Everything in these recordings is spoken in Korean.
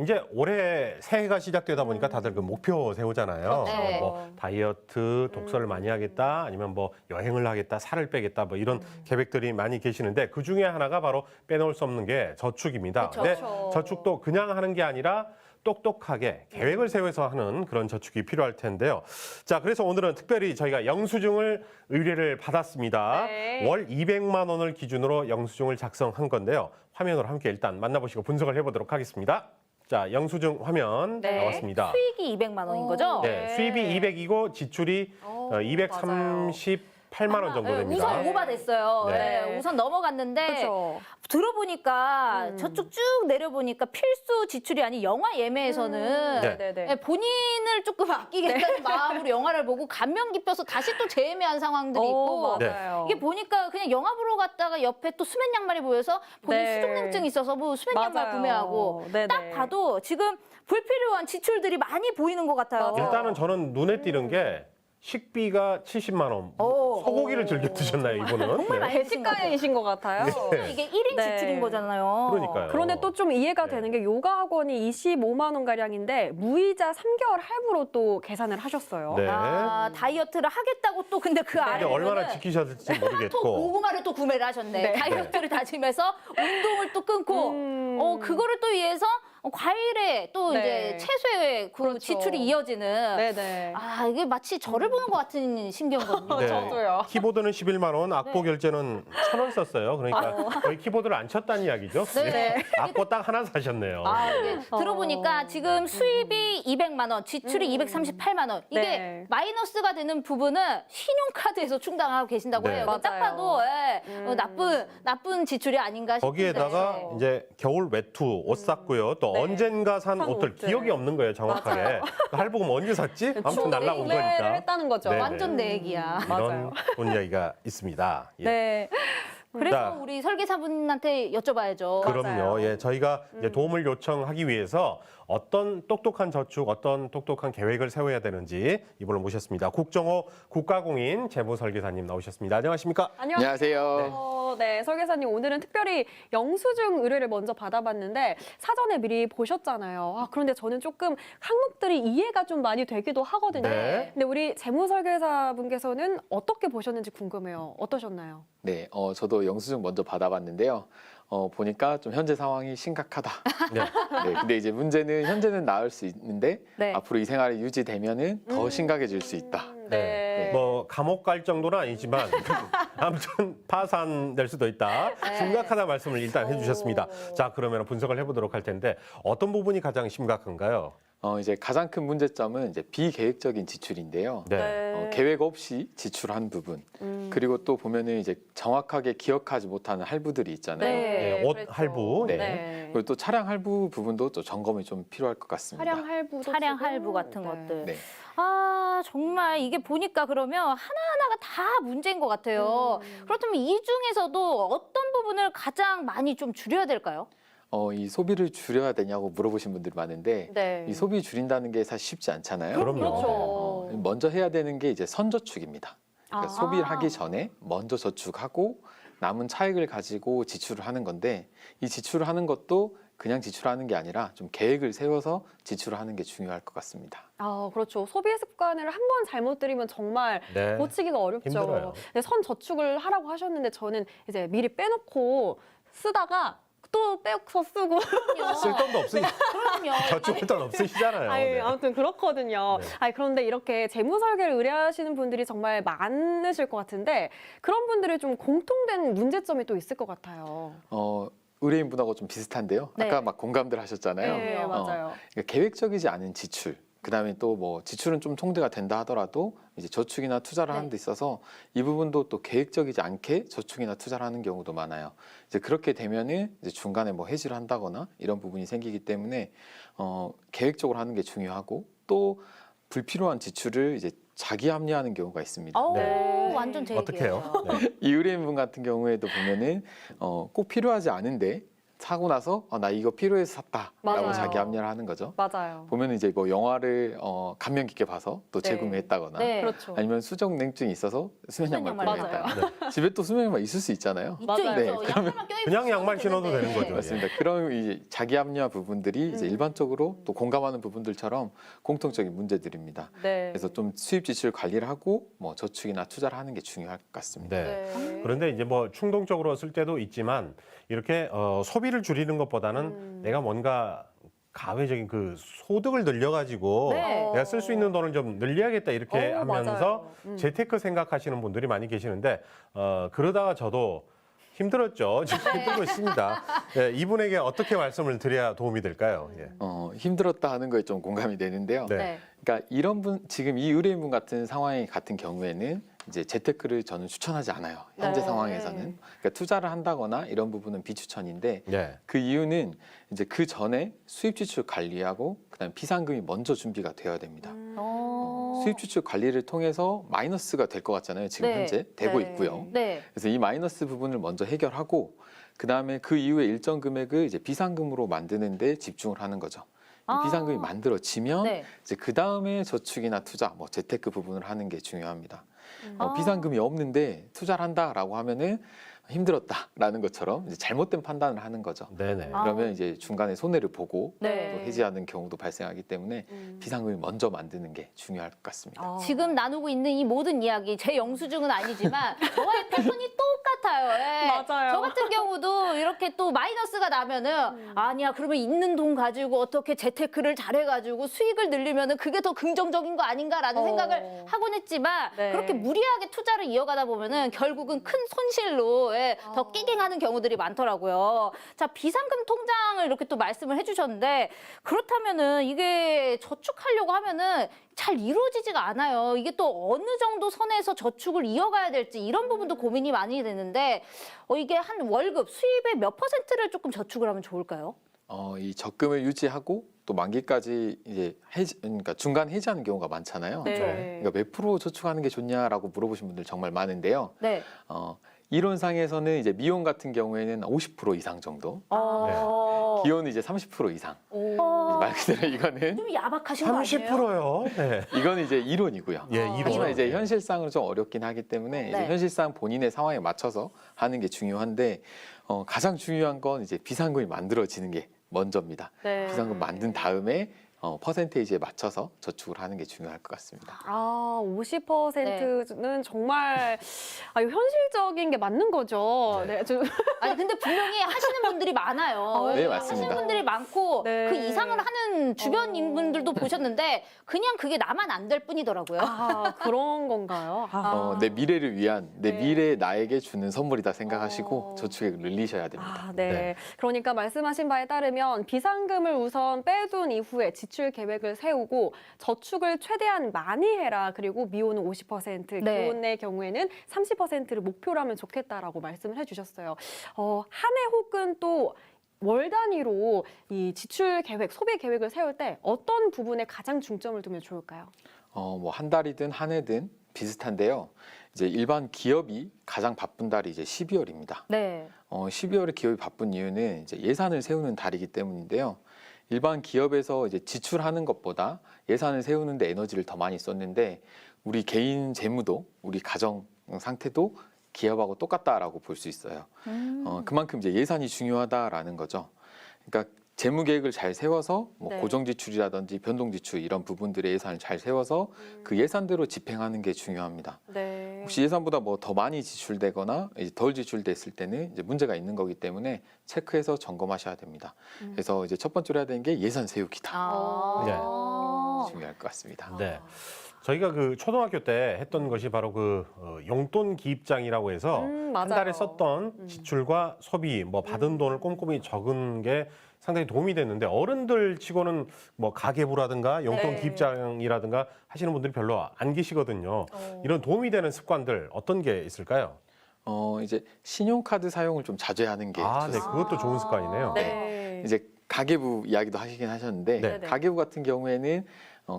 이제 올해 새해가 시작되다 보니까 다들 그 목표 세우잖아요. 그렇죠. 네. 뭐 다이어트, 독서를 많이 하겠다, 아니면 뭐 여행을 하겠다, 살을 빼겠다, 뭐 이런 계획들이 많이 계시는데 그 중에 하나가 바로 빼놓을 수 없는 게 저축입니다. 그쵸, 근데 그쵸. 저축도 그냥 하는 게 아니라 똑똑하게 계획을 세워서 하는 그런 저축이 필요할 텐데요. 자, 그래서 오늘은 특별히 저희가 영수증을 의뢰를 받았습니다. 네. 월 200만 원을 기준으로 영수증을 작성한 건데요. 화면으로 함께 일단 만나보시고 분석을 해보도록 하겠습니다. 자, 영수증 화면 네. 나왔습니다. 수익이 200만 원인 거죠? 네, 수입이 200이고 지출이 238만 원 정도 네, 됩니다. 우선 오바됐어요. 네. 네, 우선 넘어갔는데 그렇죠. 들어보니까 저쪽 쭉 내려보니까 필수 지출이 아닌 영화 예매에서는 네. 네네. 본인을 조금 아끼겠다는 마음으로 영화를 보고 감명 깊어서 다시 또 재예매한 상황들이 있고 맞아요. 이게 보니까 그냥 영화 보러 갔다가 옆에 또 수면 양말이 보여서 본인 네. 수족냉증이 있어서 뭐 수면 양말 맞아요. 구매하고 네네. 딱 봐도 지금 불필요한 지출들이 많이 보이는 것 같아요. 맞아요. 일단은 저는 눈에 띄는 게 식비가 70만 원. 오. 소고기를 즐겨 드셨나요, 이분은? 정말 많이 드신 것 같아요. 대식가이신 것 같아요. 네. 이게 1인 네. 지출인 거잖아요. 그러니까요. 그런데 또 좀 이해가 네. 되는 게 요가 학원이 25만 원 가량인데 무이자 3개월 할부로 또 계산을 하셨어요. 네. 아, 다이어트를 하겠다고 또 근데 그 근데 안에 얼마나 지키셨을지 또 모르겠고. 고구마를 또 구매를 하셨네. 네. 다이어트를 다짐해서 운동을 또 끊고 그거를 또 위해서 과일에 또 네. 이제 채소에 그 그렇죠. 지출이 이어지는 네네. 아 이게 마치 저를 보는 것 같은 심경거든요. 네. 저도요. 키보드는 11만 원, 악보 결제는 1,000원 썼어요. 그러니까 거의 키보드를 안 쳤다는 이야기죠. 네. 악보 딱 하나 사셨네요. 아, 이게 들어보니까 지금 수입이 200만 원, 지출이 238만 원. 이게 네. 마이너스가 되는 부분은 신용카드에서 충당하고 계신다고 네. 해요. 이거 딱 맞아요. 봐도 나쁜 지출이 아닌가 싶은데. 거기에다가 이제 겨울 외투 옷 샀고요. 또 네. 언젠가 산 산 옷들 옷들. 기억이 없는 거예요, 정확하게. 할부금 언제 샀지? 아무튼 날라온 구매를 거니까. 했다는 거죠. 네. 완전 내 얘기야. 이런 맞아요. 돈 이야기가 있습니다. 예. 네. 그래서 자. 우리 설계사분한테 여쭤봐야죠. 그럼요. 맞아요. 예, 저희가 이제 도움을 요청하기 위해서 어떤 똑똑한 저축, 어떤 똑똑한 계획을 세워야 되는지 이분을 모셨습니다. 국정호 국가공인 재무설계사님 나오셨습니다. 안녕하십니까? 안녕하세요. 네, 설계사님 오늘은 특별히 영수증 의뢰를 먼저 받아봤는데 사전에 미리 보셨잖아요. 아, 그런데 저는 조금 항목들이 이해가 좀 많이 되기도 하거든요. 네. 근데 우리 재무설계사분께서는 어떻게 보셨는지 궁금해요. 어떠셨나요? 네, 저도 영수증 먼저 받아봤는데요. 보니까 좀 현재 상황이 심각하다. 네. 네, 근데 이제 문제는 현재는 나을 수 있는데 네. 앞으로 이 생활이 유지되면은 더 심각해질 수 있다. 네. 뭐 감옥 갈 정도는 아니지만 아무튼 파산될 수도 있다. 심각하다 말씀을 일단 해주셨습니다. 자, 그러면 분석을 해보도록 할 텐데 어떤 부분이 가장 심각한가요? 이제 가장 큰 문제점은 이제 비계획적인 지출인데요. 네. 계획 없이 지출한 부분. 그리고 또 보면은 이제 정확하게 기억하지 못하는 할부들이 있잖아요. 네, 옷 그렇죠. 할부. 네. 그리고 또 차량 할부 부분도 또 점검이 좀 필요할 것 같습니다. 차량 할부, 차량 할부 같은 것들. 네. 아, 정말 이게 보니까 그러면 하나하나가 다 문제인 것 같아요. 그렇다면 이 중에서도 어떤 부분을 가장 많이 좀 줄여야 될까요? 이 소비를 줄여야 되냐고 물어보신 분들이 많은데 네. 이 소비 줄인다는 게 사실 쉽지 않잖아요. 그럼요. 그렇죠. 먼저 해야 되는 게 이제 선저축입니다. 그러니까 아. 소비를 하기 전에 먼저 저축하고 남은 차익을 가지고 지출을 하는 건데 이 지출을 하는 것도 그냥 지출하는 게 아니라 좀 계획을 세워서 지출을 하는 게 중요할 것 같습니다. 아, 그렇죠. 소비 습관을 한 번 잘못 들이면 정말 네. 고치기가 어렵죠. 힘들어요. 근데 선 저축을 하라고 하셨는데 저는 이제 미리 빼놓고 쓰다가 또 빼서 쓰고. 쓸 돈도 없으시 그럼요. 저축할 돈 없으시잖아요. 아니, 네. 아무튼 그렇거든요. 네. 아니, 그런데 이렇게 재무 설계를 의뢰하시는 분들이 정말 많으실 것 같은데 그런 분들의 좀 공통된 문제점이 또 있을 것 같아요. 의뢰인분하고 좀 비슷한데요. 네. 아까 막 공감들 하셨잖아요. 네, 맞아요. 그러니까 계획적이지 않은 지출. 그다음에 또 뭐 지출은 좀 통제가 된다 하더라도 이제 저축이나 투자를 하는 데 있어서 이 부분도 또 계획적이지 않게 저축이나 투자를 하는 경우도 많아요. 이제 그렇게 되면은 이제 중간에 뭐 해지를 한다거나 이런 부분이 생기기 때문에 계획적으로 하는 게 중요하고 또 불필요한 지출을 이제 자기 합리화하는 경우가 있습니다. 오, 네. 완전 제 어떻게 해요? 얘기예요. 네. 이 의뢰인분 같은 경우에도 보면은 꼭 필요하지 않은데 사고 나서 나 이거 필요해서 샀다라고 맞아요. 자기 합리화를 하는 거죠. 맞아요. 보면 이제 뭐 영화를 감명 깊게 봐서 또 네. 재구매했다거나 네. 그렇죠. 아니면 수족 냉증이 있어서 수면 양말 수면 양말 구매했다. 집에 또 수면 양말 있을 수 있잖아요. 있죠, 맞아요. 있죠. 네, 그러면 양말만 껴입고 그냥 양말 신어도 되는데. 되는 거죠. 맞습니다. 그럼 이제 자기 합리화 부분들이 이제 일반적으로 또 공감하는 부분들처럼 공통적인 문제들입니다. 네. 그래서 좀 수입 지출 관리를 하고 뭐 저축이나 투자를 하는 게 중요할 것 같습니다. 네. 네. 그런데 이제 뭐 충동적으로 쓸 때도 있지만 이렇게 소비를 줄이는 것보다는 내가 뭔가 가외적인 그 소득을 늘려가지고 네. 내가 쓸 수 있는 돈을 좀 늘려야겠다 이렇게 하면서 맞아요. 재테크 생각하시는 분들이 많이 계시는데 그러다가 저도 힘들었죠. 지금 힘들고 있습니다. 네, 이분에게 어떻게 말씀을 드려야 도움이 될까요? 예. 힘들었다 하는 거에 좀 공감이 되는데요. 네. 네. 그러니까 이런 분 지금 이 의뢰인분 같은 상황 같은 경우에는 이제 재테크를 저는 추천하지 않아요. 현재 네. 상황에서는 그러니까 투자를 한다거나 이런 부분은 비추천인데 네. 그 이유는 이제 그 전에 수입 지출 관리하고 그다음 비상금이 먼저 준비가 되어야 됩니다. 수입 지출 관리를 통해서 마이너스가 될 것 같잖아요. 지금 네. 현재 되고 네. 있고요. 네. 그래서 이 마이너스 부분을 먼저 해결하고 그다음에 그 이후에 일정 금액을 이제 비상금으로 만드는 데 집중을 하는 거죠. 이 아. 비상금이 만들어지면 네. 이제 그 다음에 저축이나 투자, 뭐 재테크 부분을 하는 게 중요합니다. 아. 비상금이 없는데 투자를 한다라고 하면은 힘들었다라는 것처럼 이제 잘못된 판단을 하는 거죠. 네네. 아. 그러면 이제 중간에 손해를 보고 네. 또 해지하는 경우도 발생하기 때문에 비상금이 먼저 만드는 게 중요할 것 같습니다. 지금 나누고 있는 이 모든 이야기 제 영수증은 아니지만 저와의 패턴이 똑같아요. 예. 맞아요. 저 같은 경우도 이렇게 또 마이너스가 나면은 아니야 그러면 있는 돈 가지고 어떻게 재테크를 잘해가지고 수익을 늘리면은 그게 더 긍정적인 거 아닌가라는 생각을 하곤 했지만 네. 그렇게 무리하게 투자를 이어가다 보면은 결국은 큰 손실로 예, 더 끼깅하는 경우들이 많더라고요. 자 비상금 통장을 이렇게 또 말씀을 해주셨는데 그렇다면은 이게 저축하려고 하면은 잘 이루어지지가 않아요. 이게 또 어느 정도 선에서 저축을 이어가야 될지 이런 부분도 고민이 많이 되는데 이게 한 월급 수입의 몇 %를 조금 저축을 하면 좋을까요? 이 적금을 유지하고 또 만기까지 이제 그러니까 중간 해지하는 경우가 많잖아요. 네. 그러니까 몇 프로 저축하는 게 좋냐라고 물어보신 분들 정말 많은데요. 네. 이론상에서는 이제 미혼 같은 경우에는 50% 이상 정도, 기혼은 이제 30% 이상. 말 그대로 이거는 좀 야박하신 거 아니에요? 30%요. 네. 이건 이제 이론이고요. 예, 하지만 이론. 이제 현실상으로 좀 어렵긴 하기 때문에 이제 네. 현실상 본인의 상황에 맞춰서 하는 게 중요한데 가장 중요한 건 이제 비상금이 만들어지는 게 먼저입니다. 네. 비상금 만든 다음에 퍼센테이지에 맞춰서 저축을 하는 게 중요할 것 같습니다. 50%는 정말 현실적인 게 맞는 거죠. 네. 네. 좀 아니 근데 분명히 하시는 분들이 많아요. 네, 맞습니다. 하시는 분들이 많고 네. 그 이상을 하는 주변 인분들도 보셨는데 그냥 그게 나만 안 될 뿐이더라고요. 그런 건가요? 내 미래를 위한 내 네. 미래 나에게 주는 선물이다 생각하시고 저축액을 늘리셔야 됩니다. 네. 네. 그러니까 말씀하신 바에 따르면 비상금을 우선 빼둔 이후에 지출 계획을 세우고 저축을 최대한 많이 해라. 그리고 미혼은 50%, 네. 기혼의 경우에는 30%를 목표로 하면 좋겠다라고 말씀을 해주셨어요. 한 해 혹은 또 월 단위로 이 지출 계획, 소비 계획을 세울 때 어떤 부분에 가장 중점을 두면 좋을까요? 뭐 한 달이든 한 해든 비슷한데요. 이제 일반 기업이 가장 바쁜 달이 이제 12월입니다. 네. 12월에 기업이 바쁜 이유는 이제 예산을 세우는 달이기 때문인데요. 일반 기업에서 이제 지출하는 것보다 예산을 세우는데 에너지를 더 많이 썼는데 우리 개인 재무도 우리 가정 상태도 기업하고 똑같다라고 볼 수 있어요. 그만큼 이제 예산이 중요하다라는 거죠. 그러니까 재무 계획을 잘 세워서 뭐 네. 고정 지출이라든지 변동 지출 이런 부분들의 예산을 잘 세워서 그 예산대로 집행하는 게 중요합니다. 네. 혹시 예산보다 뭐 더 많이 지출되거나 이제 덜 지출됐을 때는 이제 문제가 있는 거기 때문에 체크해서 점검하셔야 됩니다. 그래서 이제 첫 번째로 해야 되는 게 예산 세우기다. 중요할 것 같습니다. 네. 저희가 그 초등학교 때 했던 것이 바로 그 용돈 기입장이라고 해서 한 맞아요. 달에 썼던 지출과 소비, 뭐 받은 돈을 꼼꼼히 적은 게 상당히 도움이 됐는데 어른들 치고는 뭐 가계부라든가 용돈 네. 기입장이라든가 하시는 분들이 별로 안 계시거든요. 이런 도움이 되는 습관들 어떤 게 있을까요? 이제 신용카드 사용을 좀 자제하는 게 아, 네, 좋습니다. 그것도 좋은 습관이네요. 네. 이제 가계부 이야기도 하시긴 하셨는데 네. 가계부 같은 경우에는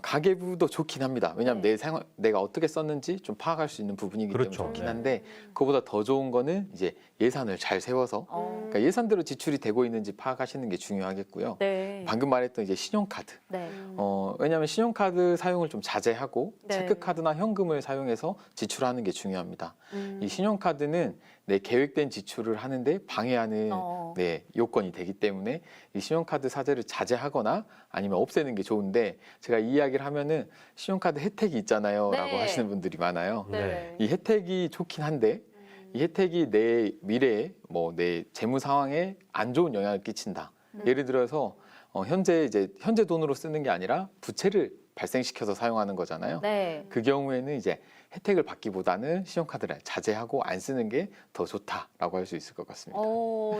가계부도 좋긴 합니다. 왜냐하면 네. 내 생활, 내가 어떻게 썼는지 좀 파악할 수 있는 부분이기 그렇죠. 때문에 좋긴 네. 한데 그보다 더 좋은 거는 이제 예산을 잘 세워서 그러니까 예산대로 지출이 되고 있는지 파악하시는 게 중요하겠고요. 네. 방금 말했던 이제 신용카드. 네. 왜냐하면 신용카드 사용을 좀 자제하고 네. 체크카드나 현금을 사용해서 지출하는 게 중요합니다. 이 신용카드는 내 계획된 지출을 하는데 방해하는 네, 요건이 되기 때문에 이 신용카드 사재를 자제하거나 아니면 없애는 게 좋은데 제가 이 이야기를 하면은 신용카드 혜택이 있잖아요 라고 네. 하시는 분들이 많아요. 네. 이 혜택이 좋긴 한데 이 혜택이 내 미래에 뭐 내 재무 상황에 안 좋은 영향을 끼친다. 예를 들어서 현재 돈으로 쓰는 게 아니라 부채를 발생시켜서 사용하는 거잖아요. 네. 그 경우에는 이제 혜택을 받기보다는 신용카드를 자제하고 안 쓰는 게 더 좋다라고 할 수 있을 것 같습니다.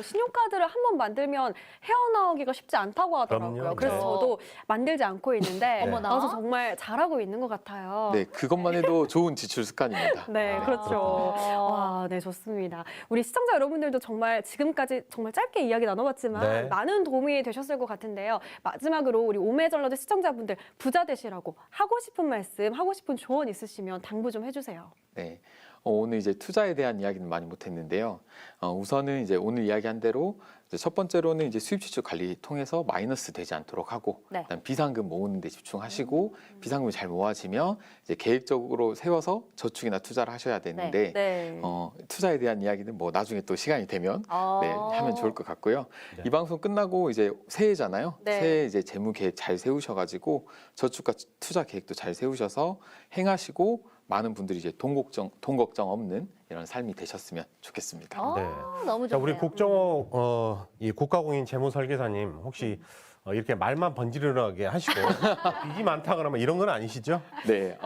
신용카드를 한 번 만들면 헤어나오기가 쉽지 않다고 하더라고요. 그럼요. 그래서 네. 저도 만들지 않고 있는데 어머나. 나와서 정말 잘하고 있는 것 같아요. 네, 그것만 해도 좋은 지출 습관입니다. 네, 그렇죠. 와, 네, 좋습니다. 우리 시청자 여러분들도 정말 지금까지 정말 짧게 이야기 나눠봤지만 네. 많은 도움이 되셨을 것 같은데요. 마지막으로 우리 오메절러드 시청자분들 부자 되시라고 하고 싶은 말씀, 하고 싶은 조언 있으시면 당부 좀 해주세요. 네, 오늘 이제 투자에 대한 이야기는 많이 못했는데요. 우선은 이제 오늘 이야기한 대로 이제 첫 번째로는 이제 수입 지출 관리 통해서 마이너스 되지 않도록 하고, 네. 그다음 비상금 모으는 데 집중하시고 비상금이 잘 모아지면 이제 계획적으로 세워서 저축이나 투자를 하셔야 되는데 네. 투자에 대한 이야기는 뭐 나중에 또 시간이 되면 네, 하면 좋을 것 같고요. 네. 이 방송 끝나고 이제 새해잖아요. 네. 새해 이제 재무 계획 잘 세우셔가지고 저축과 투자 계획도 잘 세우셔서 행하시고 많은 분들이 이제 돈 걱정 없는 이런 삶이 되셨으면 좋겠습니다. 아, 네. 너무 자, 좋네요. 우리 국정호 이 국가공인 재무설계사님 혹시 이렇게 말만 번지르르하게 하시고 빚이 많다 그러면 이런 건 아니시죠? 네,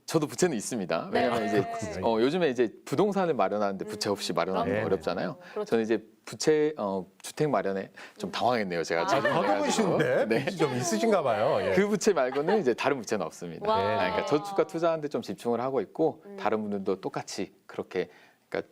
저도 부채는 있습니다. 왜냐하면 네. 이제 그렇군요. 요즘에 이제 부동산을 마련하는데 부채 없이 마련하는 네. 거 어렵잖아요. 그렇죠. 저는 이제 부채 주택 마련에 좀 당황했네요. 제가 아, 더듬으신데 네. 빚이 좀 있으신가 봐요. 예. 그 부채 말고는 이제 다른 부채는 없습니다. 와. 네. 그러니까 저축과 투자하는데 좀 집중을 하고 있고 다른 분들도 똑같이 그렇게 그러니까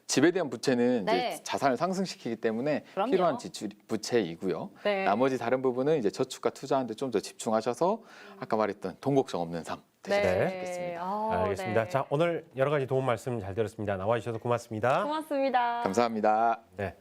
집에 대한 부채는 네. 이제 자산을 상승시키기 때문에 그럼요. 필요한 지출 부채이고요. 네. 나머지 다른 부분은 이제 저축과 투자하는데 좀 더 집중하셔서 아까 말했던 돈 걱정 없는 삶 되시면 네. 좋겠습니다. 알겠습니다. 네. 자, 오늘 여러 가지 도움 말씀 잘 들었습니다. 나와 주셔서 고맙습니다. 고맙습니다. 감사합니다. 네.